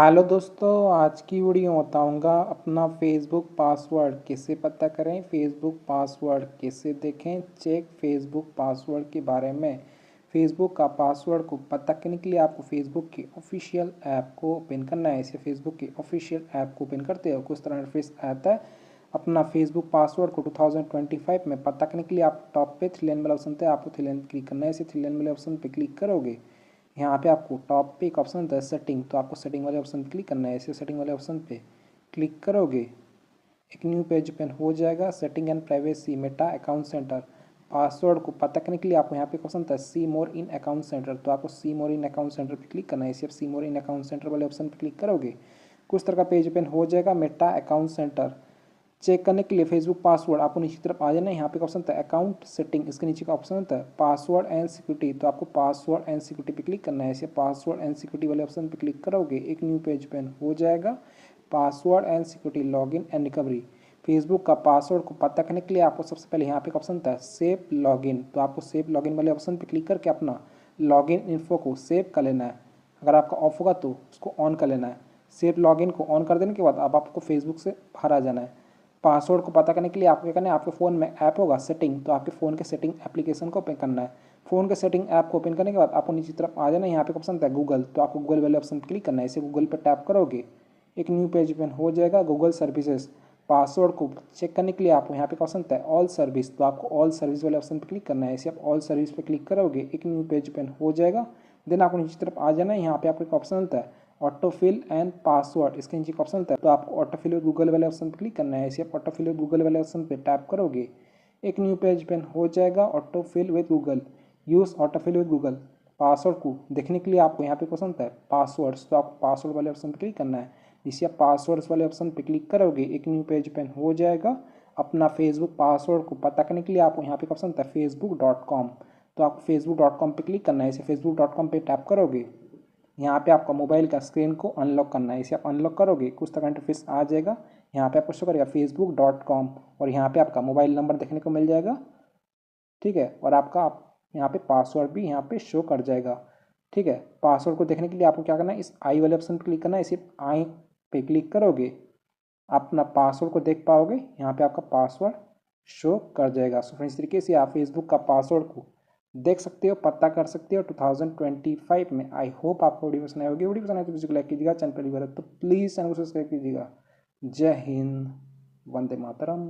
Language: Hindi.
हेलो दोस्तों, आज की वीडियो में बताऊंगा अपना फेसबुक पासवर्ड कैसे पता करें, फेसबुक पासवर्ड कैसे देखें, चेक फेसबुक पासवर्ड के बारे में। फेसबुक का पासवर्ड को पता करने के लिए आपको फेसबुक के ऑफिशियल ऐप को ओपन करना है। इसे फेसबुक के ऑफिशियल ऐप को ओपन करते हो कुछ तरह इंटरफेस आता है। अपना फेसबुक पासवर्ड को 2025 में पता करने के लिए आप टॉप पे थ्री लाइन वाला ऑप्शन था, आपको थ्री लाइन क्लिक करना है। इसे थ्री लाइन वाले ऑप्शन पे क्लिक करोगे, यहाँ पे आपको टॉप पे एक ऑप्शन होता है सेटिंग, तो आपको सेटिंग वाले ऑप्शन पे क्लिक करना है। ऐसे सेटिंग वाले ऑप्शन पे क्लिक करोगे, एक न्यू पेज ओपन हो जाएगा। Setting and privacy, Meta account centre. Password को पता करने के लिए आपको यहाँ पे एक ऑप्शन होता है सी मोर इन अकाउंट सेंटर, तो आपको सी मोर इन अकाउंट सेंटर पे क्लिक करना है। इसे सी मोर इन अकाउंट सेंटर वाले ऑप्शन पे क्लिक करोगे, कुछ तरह का पेज ओपन हो जाएगा। मेटा अकाउंट सेंटर चेक करने के लिए फेसबुक पासवर्ड आपको नीचे की तरफ आ जाना है। यहाँ पे ऑप्शन होता है अकाउंट सेटिंग, इसके नीचे का ऑप्शन होता है पासवर्ड एंड सिक्योरिटी, तो आपको पासवर्ड एंड सिक्योरिटी पे क्लिक करना है। इसे पासवर्ड एंड सिक्योरिटी वाले ऑप्शन पे क्लिक करोगे, एक न्यू पेज ओपन हो जाएगा। Password and security, login and recovery. Facebook का पासवर्ड को पता करने के लिए आपको सबसे पहले यहाँ पे ऑप्शन होता है सेव लॉगिन, तो आपको सेव लॉगिन वाले ऑप्शन पे क्लिक करके अपना लॉगिन इन्फो को सेव कर लेना है। अगर आपका ऑफ होगा तो उसको ऑन कर लेना है। सेव लॉगिन को ऑन कर देने के बाद अब आपको फेसबुक से बाहर आ जाना है। पासवर्ड को पता करने के लिए आपको क्या करना है, आपके फ़ोन में ऐप होगा सेटिंग, तो आपके फ़ोन के सेटिंग एप्लीकेशन को ओपन करना है। फ़ोन के सेटिंग ऐप को ओपन करने के बाद आपको नीचे तरफ आ जाना है। यहाँ पे ऑप्शन था गूगल, तो आपको गूगल वाले ऑप्शन पर क्लिक करना है। इसे गूगल पर टैप करोगे, एक न्यू पेज ओपन हो जाएगा। गूगल सर्विसेज, पासवर्ड को चेक करने के लिए आपको यहाँ पे ऑप्शन था ऑल सर्विस, तो आपको ऑल सर्विस वाले ऑप्शन पर क्लिक करना है। इसे आप ऑल सर्विस पर क्लिक करोगे, एक न्यू पेज ओपन हो जाएगा। देन आपको नीचे तरफ आ जाना है। यहाँ पे आपको एक ऑप्शन होता है ऑटोफिल एंड पासवर्ड, इसके नीचे ऑप्शन होता है, तो आपको ऑटोफिल विद गूगल वाले ऑप्शन पर क्लिक करना है। इसे आप ऑटोफिल विद गूगल वाले ऑप्शन पे टैप करोगे, एक न्यू पेज ओपन हो जाएगा। Autofill with Google, use autofill with Google. Password को देखने के लिए आपको यहाँ पे क्वेश्चन होता है पासवर्ड्स, तो आपको पासवर्ड वाले ऑप्शन पर क्लिक करना है। जिसे आप पासवर्ड्स वाले ऑप्शन पे क्लिक करोगे, एक न्यू पेज ओपन हो जाएगा। अपना फेसबुक पासवर्ड को पता करने के लिए आपको यहाँ पे ऑप्शन होता है facebook.com, तो आपको facebook.com पे क्लिक करना है। इसे facebook.com पे टैप करोगे, यहाँ पे आपका मोबाइल का स्क्रीन को अनलॉक करना है। इसे आप अनलॉक करोगे, कुछ तरह का इंटरफेस आ जाएगा। यहाँ पे आपको शो करेगा facebook.com और यहाँ पे आपका मोबाइल नंबर देखने को मिल जाएगा, ठीक है। और आपका यहाँ पे पासवर्ड भी यहाँ पे शो कर जाएगा, ठीक है। पासवर्ड को देखने के लिए आपको क्या करना है, इस आई वाले ऑप्शन पर क्लिक करना है। इसे आई पे क्लिक करोगे, आप अपना पासवर्ड को देख पाओगे, यहाँ पे आपका पासवर्ड शो कर जाएगा। सो फ्रेंड्स, इस तरीके से आप फेसबुक का पासवर्ड को देख सकते हो, पता कर सकते हो 2025 में। आई होप आपको वीडियो पसंद आई होगी। वीडियो पसंद आए तो वीडियो को लाइक कीजिएगा, चैनल पहली बार है तो प्लीज़ चैनल को सब्सक्राइब कीजिएगा। जय हिंद, वंदे मातरम।